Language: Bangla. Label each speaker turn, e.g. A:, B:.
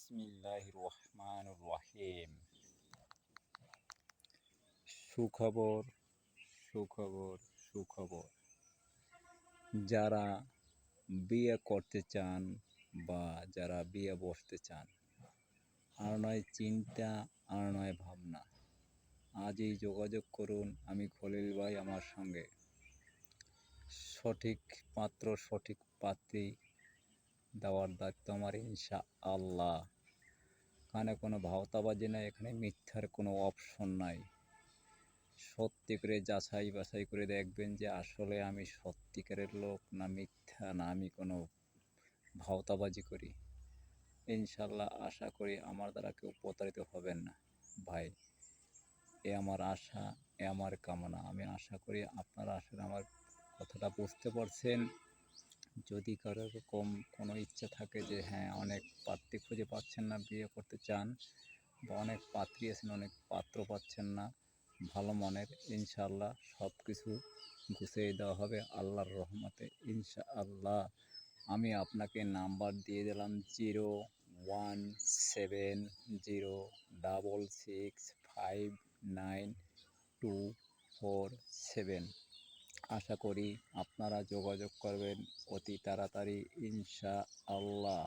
A: বিসমিল্লাহির রহমানির রহিম। সুখবর, সুখবর, সুখবর। যারা বিয়ে করতে চান বা যারা বিয়ে বসতে চান, আর নয় চিন্তা, আর নয় ভাবনা, আজই যোগাযোগ করুন আমি খলিল ভাই আমার সঙ্গে। সঠিক পাত্র, সঠিক পাত্রী দেওয়ার দায়িত্ব আমার ইনশাআল্লাহ। এখানে কোনো ভাওতাবাজি নাই, এখানে মিথ্যার কোনো অপশন নাই। সত্যি করে যাচাই বাছাই করে দেখবেন যে আসলে আমি সত্যিকারের লোক না মিথ্যা, না আমি কোনো ভাওতাবাজি করি। ইনশাল্লাহ আশা করি আমার দ্বারা কেউ প্রতারিত হবেন না ভাই। এ আমার আশা, এ আমার কামনা। আমি আশা করি আপনারা আসলে আমার কথাটা বুঝতে পারছেন। যদি কারো এরকম কোনো ইচ্ছা থাকে যে হ্যাঁ অনেক পাত্রী খুঁজে পাচ্ছেন না, বিয়ে করতে চান, বা অনেক পাত্রী আছেন অনেক পাত্র পাচ্ছেন না ভালো মনের, ইনশাআল্লাহ সব কিছু গুছিয়ে দেওয়া হবে আল্লাহর রহমতে ইনশাআল্লাহ। আমি আপনাকে নাম্বার দিয়ে দিলাম 01706659247। আশা করি আপনারা যোগাযোগ করবেন অতি তাড়াতাড়ি ইনশাআল্লাহ।